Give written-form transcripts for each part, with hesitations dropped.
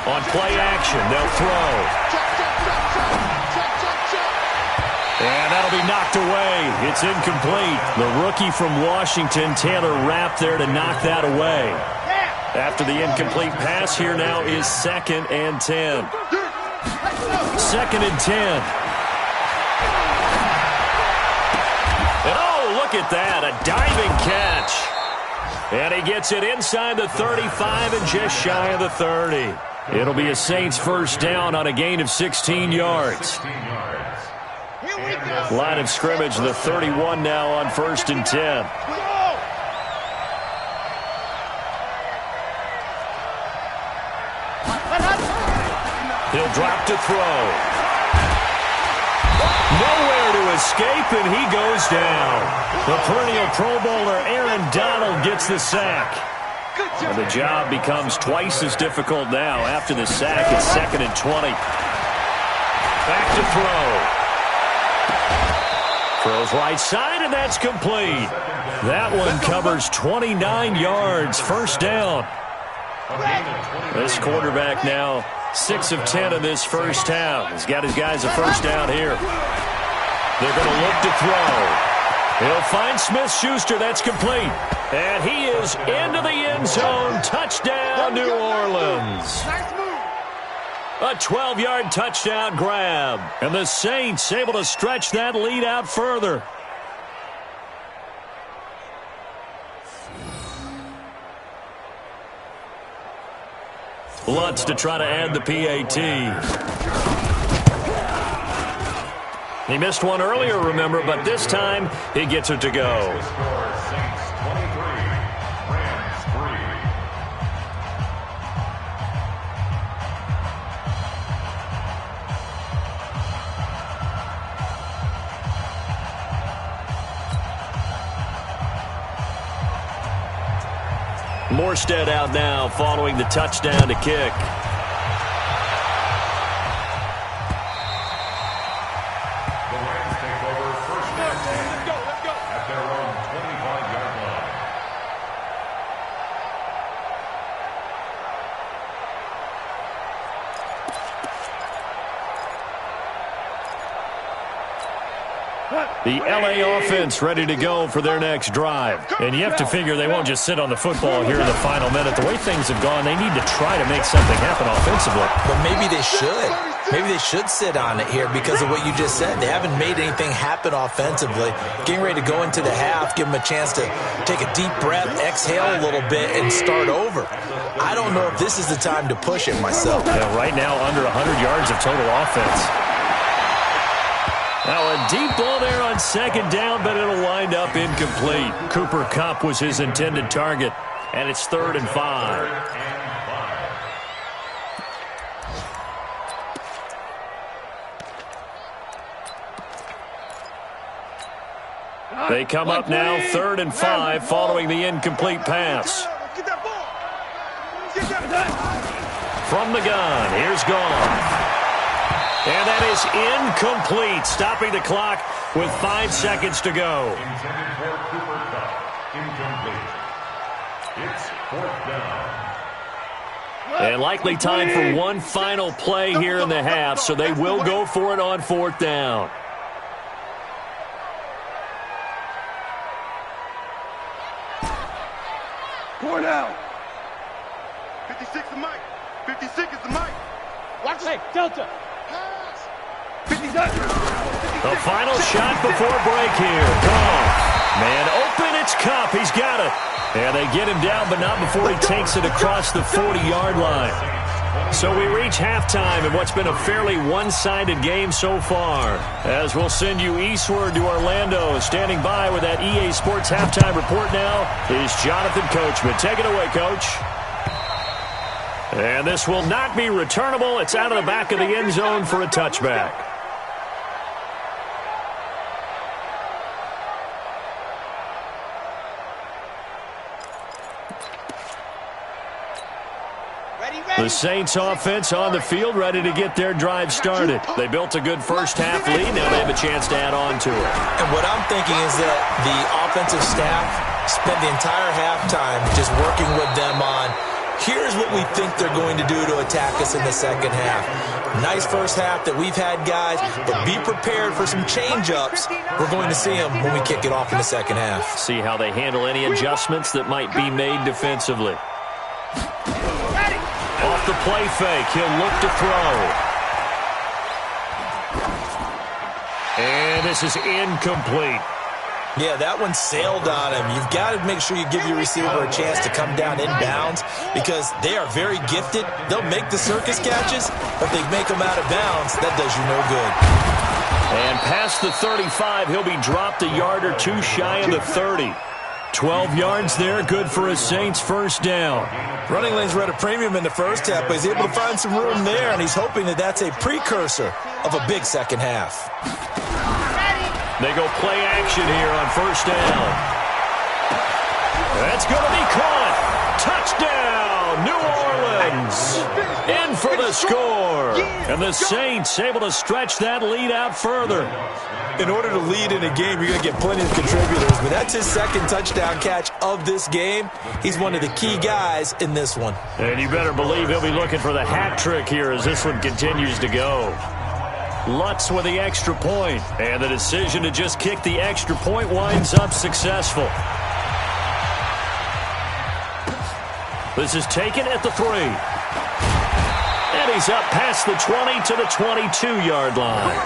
On play action, they'll throw. And that'll be knocked away. It's incomplete. The rookie from Washington, Taylor Rapp, there to knock that away. After the incomplete pass, here now is 2nd and 10. 2nd and 10. And oh, look at that, a diving catch. And he gets it inside the 35 and just shy of the 30. It'll be a Saints first down on a gain of 16 yards. Line of scrimmage, the 31 now on 1st and 10. He'll drop to throw. Nowhere to escape, and he goes down. The perennial Pro Bowler Aaron Donald gets the sack. And the job becomes twice as difficult now after the sack. It's 2nd and 20. Back to throw. Throws right side, and that's complete. That one covers 29 yards. First down. This quarterback now 6 of 10 in this first half. He's got his guys a first down here. They're going to look to throw. He'll find Smith-Schuster. That's complete. And he is into the end zone. Touchdown, New Orleans. A 12-yard touchdown grab. And the Saints able to stretch that lead out further. Lutz to try to add the PAT. He missed one earlier, remember, but this time he gets it to go. Morstead out now following the touchdown to kick. The Rams take over first and 10 at their own 25-yard line. The LA offense ready to go for their next drive. And you have to figure they won't just sit on the football here in the final minute. The way things have gone, they need to try to make something happen offensively. But maybe they should. Maybe they should sit on it here because of what you just said. They haven't made anything happen offensively. Getting ready to go into the half, give them a chance to take a deep breath, exhale a little bit, and start over. I don't know if this is the time to push it myself. Yeah, right now, under 100 yards of total offense. Now a deep ball there on second down, but it'll wind up incomplete. Cooper Kupp was his intended target, and it's 3rd and 5. They come up now 3rd and 5 following the incomplete pass. From the gun, here's Goff. And that is incomplete, stopping the clock with 5 seconds to go. Intended for Cooper Kupp. Incomplete. It's 4th down. And likely time for one final play here in the half, so they will go for it on 4th down. Four down. 56 is Mike. 56 is the Mike. Watch it. Hey, Delta. The final shot before break here. Goff. Man open, it's Kupp. He's got it. And they get him down, but not before he takes it across the 40-yard line. So we reach halftime in what's been a fairly one-sided game so far. As we'll send you eastward to Orlando. Standing by with that EA Sports halftime report now is Jonathan Coachman. Take it away, Coach. And this will not be returnable. It's out of the back of the end zone for a touchback. The Saints offense on the field, ready to get their drive started. They built a good first half lead. Now they have a chance to add on to it. And what I'm thinking is that the offensive staff spent the entire halftime just working with them on Here's what we think they're going to do to attack us in the second half. Nice first half that we've had, guys, but be prepared for some change-ups. We're going to see them when we kick it off in the second half. See how they handle any adjustments that might be made defensively. Off the play fake, he'll look to throw. And this is incomplete. Yeah, that one sailed on him. You've got to make sure you give your receiver a chance to come down inbounds because they are very gifted. They'll make the circus catches, but they make them out of bounds. That does you no good. And past the 35, he'll be dropped a yard or two shy of the 30. 12 yards there, good for a Saints first down. Running lanes were at a premium in the first half, but he's able to find some room there, and he's hoping that that's a precursor of a big second half. They go play action here on first down. That's going to be caught. Touchdown, New Orleans. In for the score. And the Saints able to stretch that lead out further. In order to lead in a game, you're going to get plenty of contributors, but that's his second touchdown catch of this game. He's one of the key guys in this one. And you better believe he'll be looking for the hat trick here as this one continues to go. Lutz with the extra point, and the decision to just kick the extra point winds up successful. This is taken at the 3. And he's up past the 20 to the 22-yard line.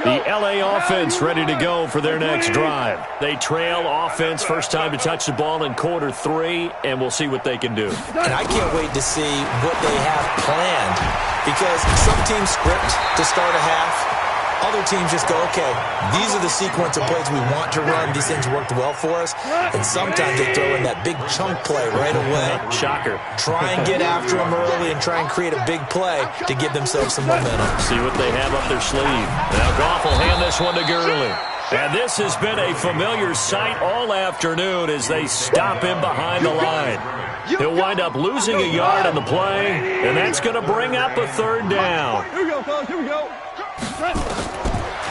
The L.A. offense ready to go for their next drive. They trail offense, first time to touch the ball in quarter 3, and we'll see what they can do. And I can't wait to see what they have planned because some teams script to start a half. Other teams just go, okay, these are the sequence of plays we want to run. These things worked well for us. And sometimes they throw in that big chunk play right away. Shocker. Try and get after them early and try and create a big play to give themselves some momentum. See what they have up their sleeve. Now Goff will hand this one to Gurley. And this has been a familiar sight all afternoon as they stop him behind the line. He'll wind up losing a yard on the play, and that's going to bring up a third down. Here we go, fellas. Here we go.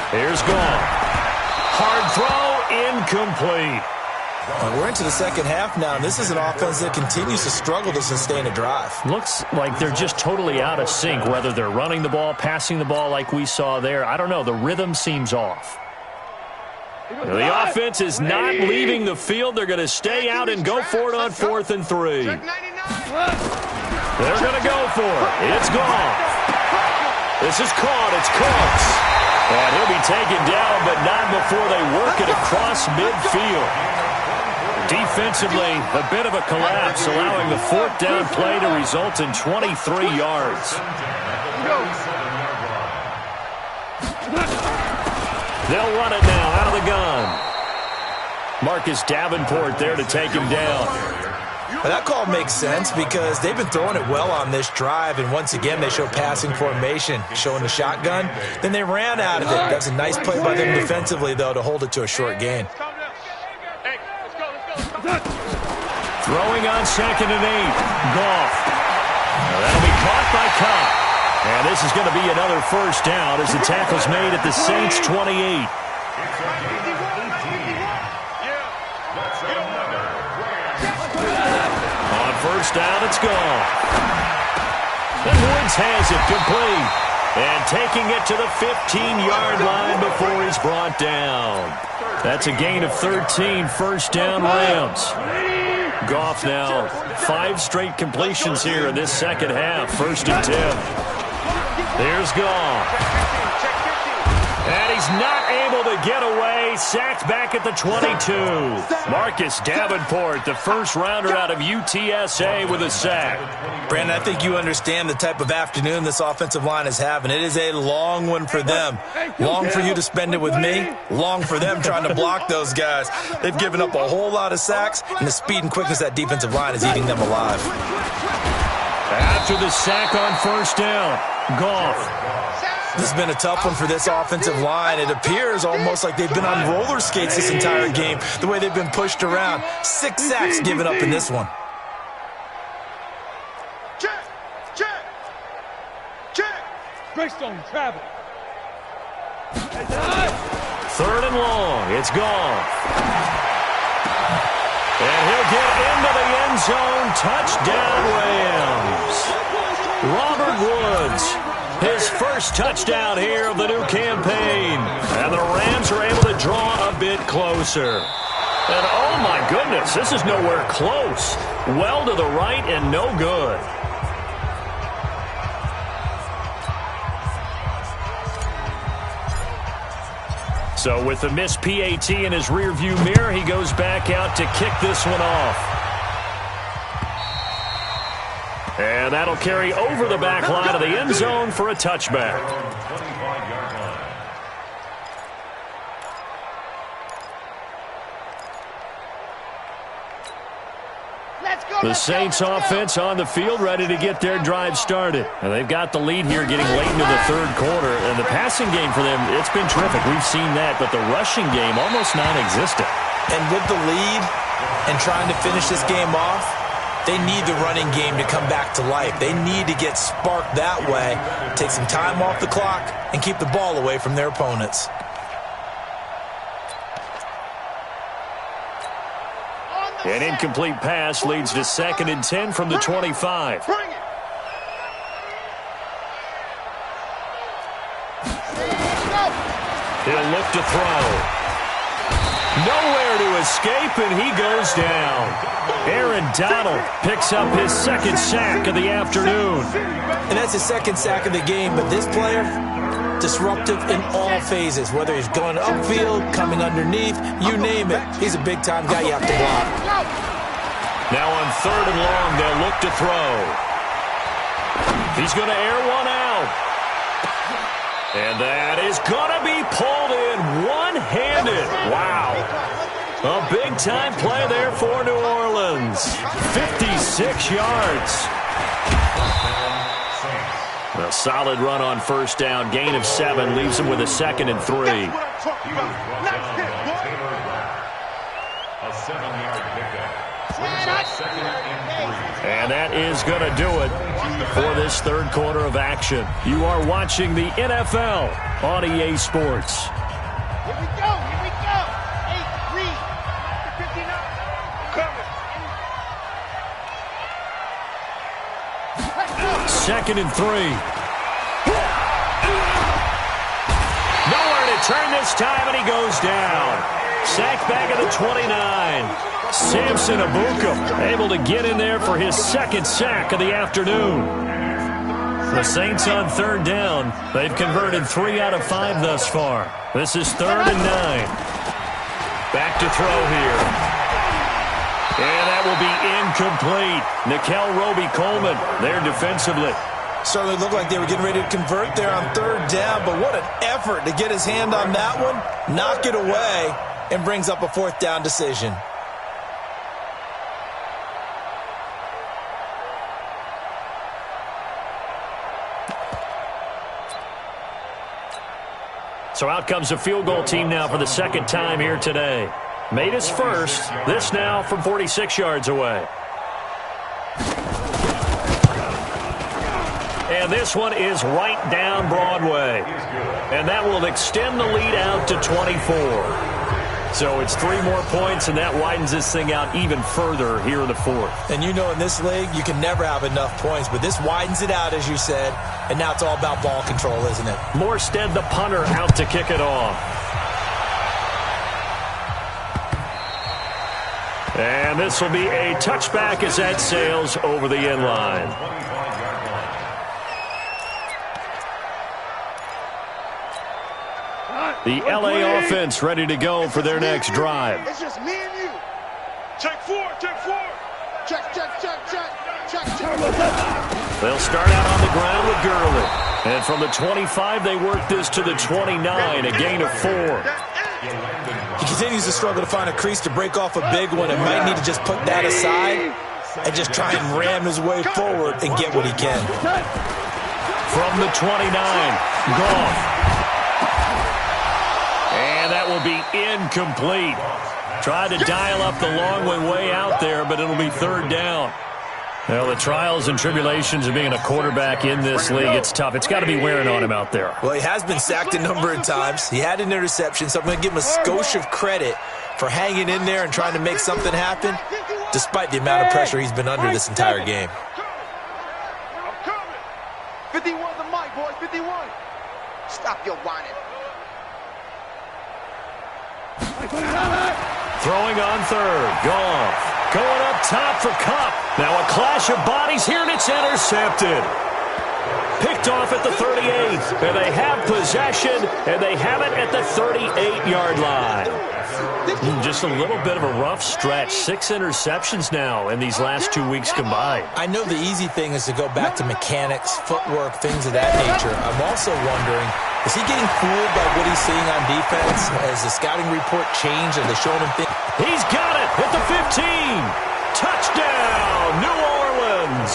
Here's Goff. Hard throw, incomplete. We're into the second half now, and this is an offense that continues to struggle to sustain a drive. Looks like they're just totally out of sync, whether they're running the ball, passing the ball like we saw there. I don't know. The rhythm seems off. The offense is not leaving the field. They're going to stay out and go for it on 4th and 3. They're going to go for it. It's Goff. This is caught. It's Cooks. And he'll be taken down, but not before they work it across midfield. Defensively, a bit of a collapse, allowing the 4th down play to result in 23 yards. They'll run it now out of the gun. Marcus Davenport there to take him down. Well, that call makes sense because they've been throwing it well on this drive, and once again they show passing formation, showing the shotgun. Then they ran out of it. That was a nice play by them defensively, though, to hold it to a short gain. Throwing on 2nd and 8. Goff. That'll be caught by Cobb. And this is going to be another first down as the tackle's made at the Saints' 28. On first down, it's gone. And Woods has it complete. And taking it to the 15-yard line before he's brought down. That's a gain of 13, first down Rams. Goff now 5 straight completions here in this second half, 1st and 10. There's Goff. And he's not able to get away. Sacked back at the 22. Marcus Davenport, the first-rounder out of UTSA with a sack. Brandon, I think you understand the type of afternoon this offensive line is having. It is a long one for them. Long for you to spend it with me. Long for them trying to block those guys. They've given up a whole lot of sacks, and the speed and quickness of that defensive line is eating them alive. After the sack on first down, Goff. This has been a tough one for this offensive line. It appears almost like they've been on roller skates this entire game, the way they've been pushed around. 6 sacks given up in this one. Breakstone, travel. Third and long. It's gone. And he'll get into the end zone. Touchdown, Rams. Robert Woods, his first touchdown here of the new campaign. And the Rams are able to draw a bit closer. And oh my goodness, this is nowhere close. Well to the right and no good. So with the missed PAT in his rearview mirror, he goes back out to kick this one off. And that'll carry over the back line of the end zone for a touchback. The Saints offense on the field, ready to get their drive started. And they've got the lead here getting late into the third quarter. And the passing game for them, it's been terrific. We've seen that. But the rushing game, almost non-existent. And with the lead and trying to finish this game off, they need the running game to come back to life. They need to get sparked that way, take some time off the clock, and keep the ball away from their opponents. An incomplete pass leads to 2nd and 10 from the 25. He'll look to throw. Nowhere to escape, and he goes down. Aaron Donald picks up his 2nd sack of the afternoon. And that's his 2nd sack of the game, but this player, disruptive in all phases, whether he's going upfield, coming underneath, you name it. He's a big-time guy you have to block. Now on 3rd and long, they'll look to throw. He's going to air one out. And that is going to be pulled in one-handed. Wow. A big-time play there for New Orleans. 56 yards. A solid run on 1st down. Gain of 7 leaves him with a 2nd and 3. A 7-yard pickup. And that is going to do it for this third quarter of action. You are watching the NFL on EA Sports. Here we go, here we go. 8-3. 2nd and 3. Nowhere to turn this time, and he goes down. Sacked back at the 29. Samson Abuka able to get in there for his 2nd sack of the afternoon. The Saints on 3rd down. They've converted 3 out of 5 thus far. This is 3rd and 9. Back to throw here. And that will be incomplete. Nickel Roby-Coleman there defensively. Certainly looked like they were getting ready to convert there on 3rd down, but what an effort to get his hand on that one, knock it away, and brings up a 4th down decision. So out comes a field goal team now for the 2nd time here today. Made his first. This now from 46 yards away. And this one is right down Broadway. And that will extend the lead out to 24. So it's 3 more points, and that widens this thing out even further here in the 4th. And you know in this league, you can never have enough points, but this widens it out, as you said, and now it's all about ball control, isn't it? Morstead, the punter, out to kick it off. And this will be a touchback as that sails over the end line. The LA offense ready to go for their next drive. It's just me and you. Check 4, check 4. Check, check, check, check, check, check. They'll start out on the ground with Gurley. And from the 25, they work this to the 29, a gain of 4. He continues to struggle to find a crease to break off a big one and might need to just put that aside and just try and ram his way forward and get what he can. From the 29, Goff. And that will be incomplete. Tried to dial up the long one way out there, but it'll be 3rd down. Well, the trials and tribulations of being a quarterback in this league, it's tough. It's got to be wearing on him out there. Well, he has been sacked a number of times. He had an interception, so I'm going to give him a skosh of credit for hanging in there and trying to make something happen, despite the amount of pressure he's been under this entire game. 51 the mic, boys, 51. Stop your whining. Throwing on third. Goff. Going up top for Kupp. Now a clash of bodies here, and it's intercepted. Picked off at the 38th. And they have possession, and they have it at the 38-yard line. Just a little bit of a rough stretch. 6 interceptions now in these last 2 weeks combined. I know the easy thing is to go back to mechanics, footwork, things of that nature. I'm also wondering, is he getting fooled by what he's seeing on defense? Has the scouting report changed? Are they showing him things? He's got it at the 15. Touchdown, New Orleans.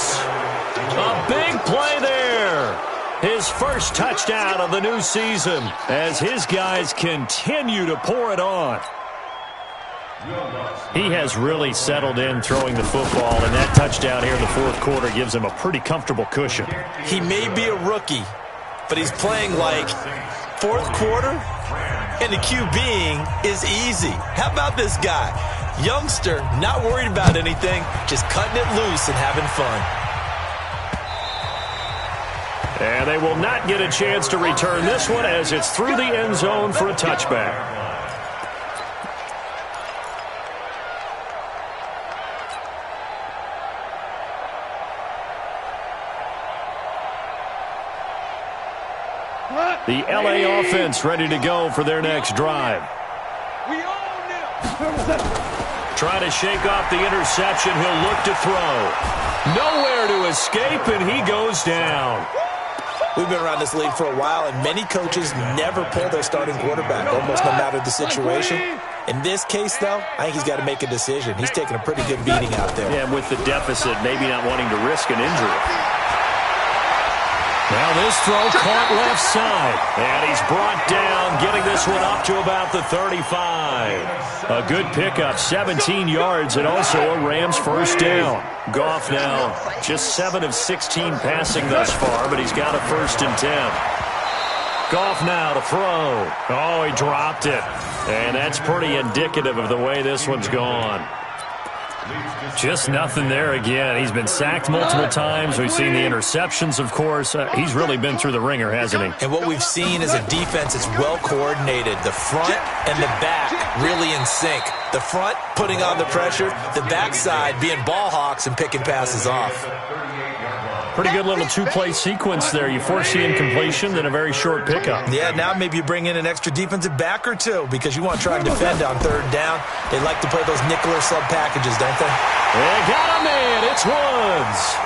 A big play there. His first touchdown of the new season as his guys continue to pour it on. He has really settled in throwing the football, and that touchdown here in the fourth quarter gives him a pretty comfortable cushion. He may be a rookie, but he's playing like fourth quarter, and the QBing is easy. How about this guy? Youngster, not worried about anything, just cutting it loose and having fun. And they will not get a chance to return this one as it's through the end zone for a touchback. The LA offense ready to go for their next drive. Trying to shake off the interception. He'll look to throw. Nowhere to escape, and he goes down. We've been around this league for a while, and many coaches never pull their starting quarterback, almost no matter the situation. In this case, though, I think he's got to make a decision. He's taking a pretty good beating out there. Yeah, with the deficit, maybe not wanting to risk an injury. Now this throw caught left side, and he's brought down, getting this one up to about the 35. A good pickup, 17 yards, and also a Rams first down. Goff now just 7 of 16 passing thus far, but he's got a 1st and 10. Goff now to throw. Oh, he dropped it, and that's pretty indicative of the way this one's gone. Just nothing there again. He's been sacked multiple times. We've seen the interceptions, of course. He's really been through the ringer, hasn't he? And what we've seen is a defense that's well coordinated. The front and the back really in sync. The front putting on the pressure, the backside being ball hawks and picking passes off. Pretty good little two-play sequence there. You force the incompletion, then a very short pickup. Yeah, now maybe you bring in an extra defensive back or two because you want to try and defend on 3rd down. They like to play those nickel or sub packages, don't they? They got a man. It's Woods.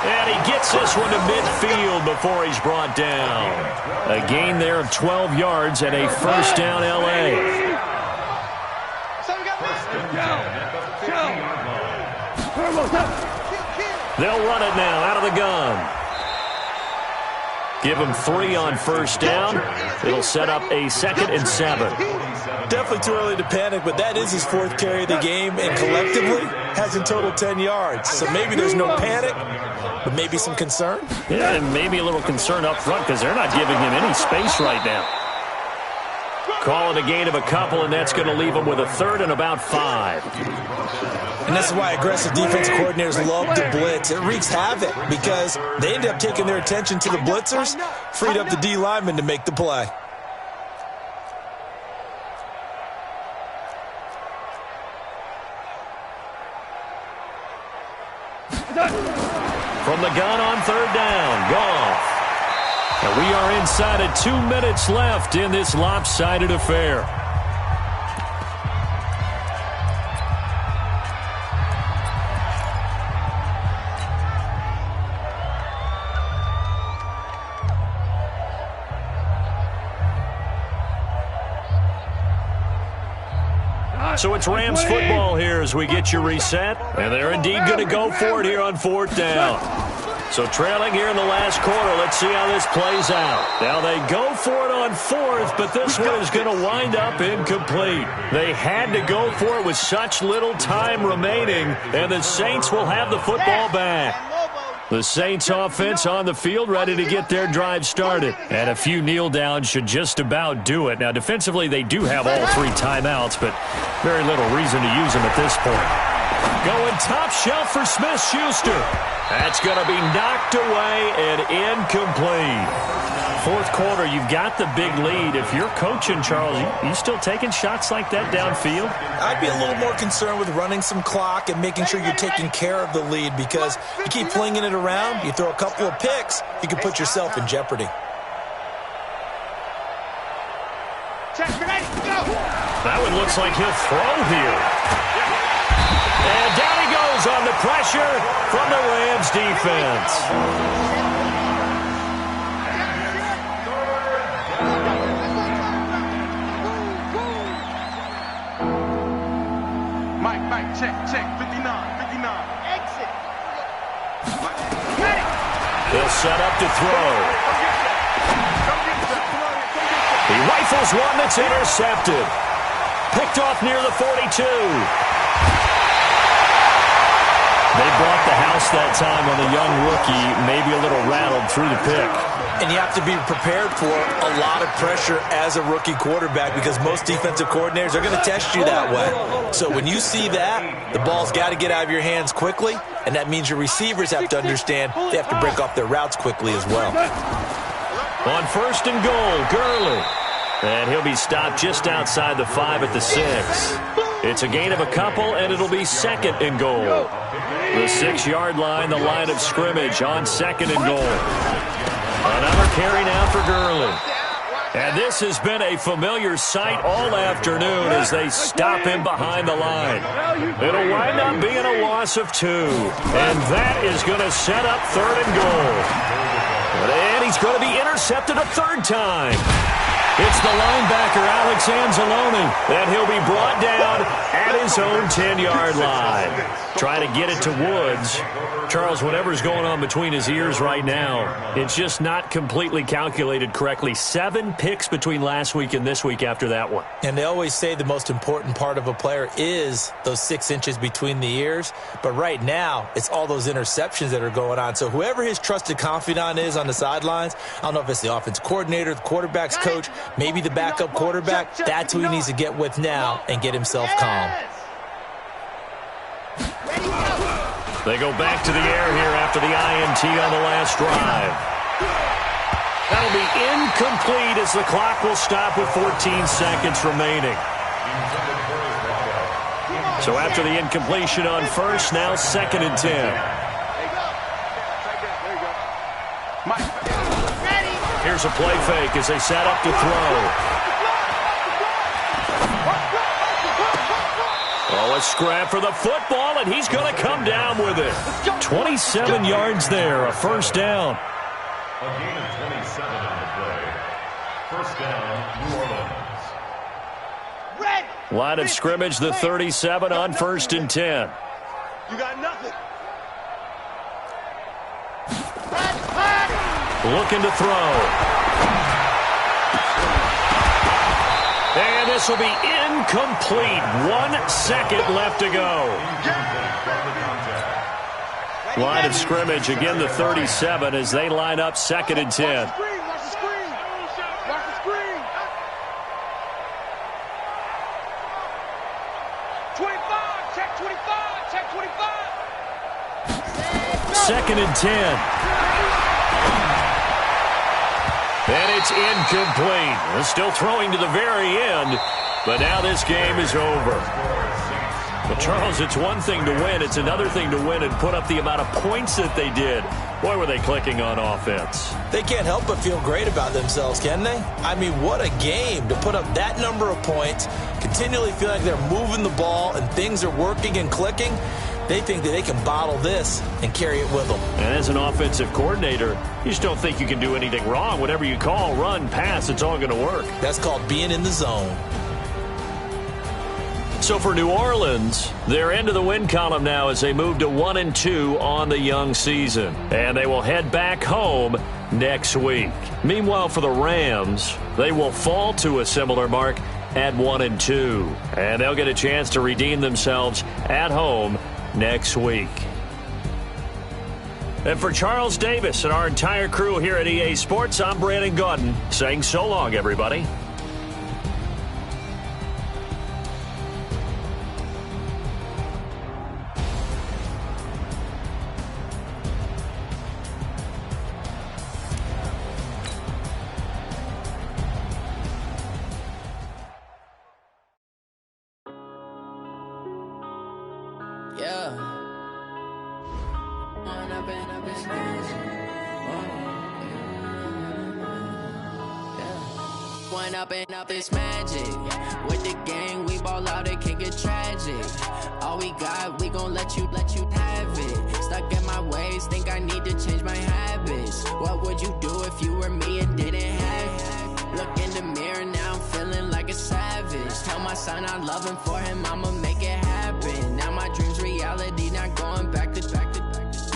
And he gets this one to midfield before he's brought down. A gain there of 12 yards and a first down L.A. They'll run it now out of the gun. Give him 3 on first down. It'll set up a 2nd and 7. Definitely too early to panic, but that is his 4th carry of the game, and collectively has in total 10 yards. So maybe there's no panic, but maybe some concern. Yeah, and maybe a little concern up front because they're not giving him any space right now. Call it a gain of a couple, and that's going to leave him with a 3rd and about 5. And this is why aggressive defensive coordinators love to blitz. It wreaks havoc because they end up taking their attention to the blitzers, freed up the D lineman to make the play. From the gun on 3rd down, Goff. And we are inside of 2 minutes left in this lopsided affair. So it's Rams football here as we get you reset. And they're indeed going to go for it here on 4th down. So trailing here in the last quarter. Let's see how this plays out. Now they go for it on fourth, but this one is going to wind up incomplete. They had to go for it with such little time remaining, and the Saints will have the football back. The Saints offense on the field, ready to get their drive started. And a few kneel downs should just about do it. Now, defensively, they do have all 3 timeouts, but very little reason to use them at this point. Going top shelf for Smith-Schuster. That's going to be knocked away and incomplete. Fourth quarter, you've got the big lead. If you're coaching, Charles, you still taking shots like that downfield? I'd be a little more concerned with running some clock and making sure you're taking care of the lead, because you keep flinging it around, you throw a couple of picks, you can put yourself in jeopardy. That one looks like he'll throw here. And down he goes on the pressure from the Rams defense. Mike, check, 59. Exit. He'll set up to throw. He rifles one that's intercepted. Picked off near the 42. They brought the house that time on the young rookie, maybe a little rattled through the pick. And you have to be prepared for a lot of pressure as a rookie quarterback, because most defensive coordinators are going to test you that way. So when you see that, the ball's got to get out of your hands quickly, and that means your receivers have to understand they have to break off their routes quickly as well. On first and goal, Gurley. And he'll be stopped just outside the 5 at the 6. It's a gain of a couple, and it'll be second and goal. The 6-yard line, the line of scrimmage on second and goal. Another carry now for Gurley. And this has been a familiar sight all afternoon as they stop him behind the line. It'll wind up being a loss of 2. And that is going to set up third and goal. And he's going to be intercepted a third time. It's the linebacker, Alex Anzalone, and he'll be brought down at his own 10-yard line. Trying to get it to Woods. Charles, whatever's going on between his ears right now, it's just not completely calculated correctly. 7 picks between last week and this week after that one. And they always say the most important part of a player is those 6 inches between the ears. But right now, it's all those interceptions that are going on. So whoever his trusted confidant is on the sidelines, I don't know if it's the offense coordinator, the quarterback's coach, maybe the backup quarterback, that's who he needs to get with now and get himself calm. They go back to the air here after the INT on the last drive. That'll be incomplete as the clock will stop with 14 seconds remaining. So after the incompletion on first, now second and 10. Here's a play fake as they set up to throw. Oh, a scrap for the football, and he's going to come down with it. 27 yards there, a first down. A gain of 27 on the play. First down, New Orleans. Line of scrimmage, the 37 on first and 10. You got nothing. Looking to throw. And this will be incomplete. 1 second left to go. Line of scrimmage, again the 37 as they line up second and 10. Watch the screen. Watch the screen. 25. Check 25. Check 25. Second and 10. And it's incomplete. They're still throwing to the very end, but now this game is over. But Charles, it's one thing to win. It's another thing to win and put up the amount of points that they did. Boy, were they clicking on offense. They can't help but feel great about themselves, can they? I mean, what a game to put up that number of points, continually feel like they're moving the ball and things are working and clicking. They think that they can bottle this and carry it with them. And as an offensive coordinator, you just don't think you can do anything wrong. Whatever you call, run, pass, it's all going to work. That's called being in the zone. So for New Orleans, they're into the win column now as they move to 1-2 on the young season. And they will head back home next week. Meanwhile, for the Rams, they will fall to a similar mark at 1-2. And they'll get a chance to redeem themselves at home next week. And for Charles Davis and our entire crew here at EA Sports, I'm Brandon Gaudin saying so long, everybody. Up this magic with the gang, we ball out, it can get tragic. All we got, we gon' let you have it. Stuck in my ways, think I need to change my habits. What would you do if you were me and didn't have it? Look in the mirror, now I'm feeling like a savage. Tell my son I love him, for him I'ma make it happen. Now my dream's reality, not going back to.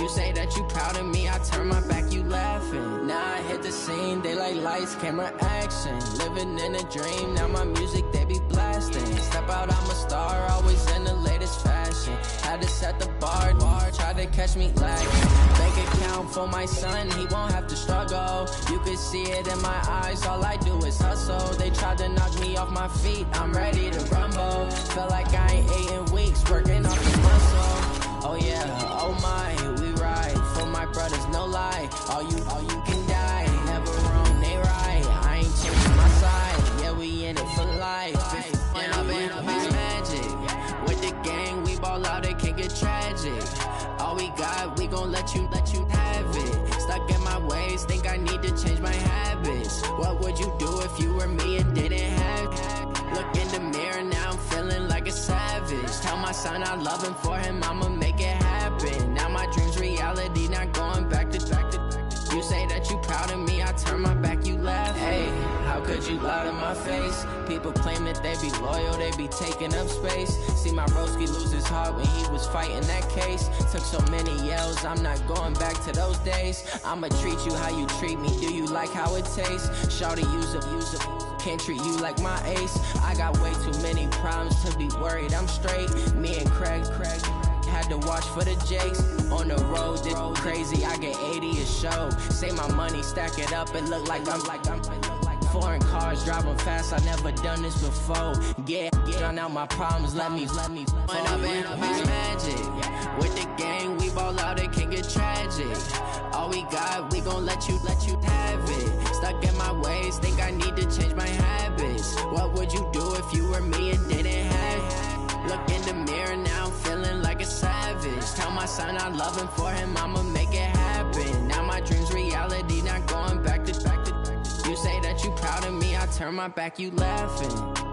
You say that you proud of me, I turn my back, you laughing. Now I hit the scene, they like lights, camera, action. Living in a dream, now my music, they be blasting. Step out, I'm a star, always in the latest fashion. Had to set the bar, try to catch me lacking. Bank account for my son, he won't have to struggle. You can see it in my eyes, all I do is hustle. They tried to knock me off my feet, I'm ready to rumble. Felt like I ain't ate in weeks, working off the muscle. Oh yeah, oh my, we ride for my brothers, no lie. All you can die, never wrong, they right. I ain't changing my side, yeah, we in it for life. When I've been up this magic with the gang, we ball out, it can get tragic. All we got, we gon' let you have it. Stuck in my ways, think I need to change my habits. What would you do if you were me and didn't have it? Look in the mirror, now I'm feeling like a savage. Tell my son I love him, for him I'ma make it happen. Now my dream's reality, not going back to. You say that you proud of me, I turn my back, you laugh. Hey, how could you lie to my face? People claim that they be loyal, they be taking up space. See my broski lose his heart when he was fighting that case. Took so many yells, I'm not going back to those days. I'ma treat you how you treat me, do you like how it tastes? Shawty, use up, can't treat you like my ace. I got way too many problems to be worried, I'm straight. Me and Craig had to watch for the Jakes. On the road, this crazy, I get 80 a show. Say my money, stack it up, it look like I'm foreign cars, driving fast, I never done this before. Get drown out my problems, let me. When I've been up this magic with the gang, we ball out, it can get tragic. All we got, we gon' let you have it. Stuck in my ways, think I need to change my habits. What would you do if you were me and didn't have it? Look in the mirror, now I'm feeling like a savage. Tell my son I love him, for him I'ma make it happen. Now my dream's reality, not going back to. You say that you proud of me, I turn my back, you laughing.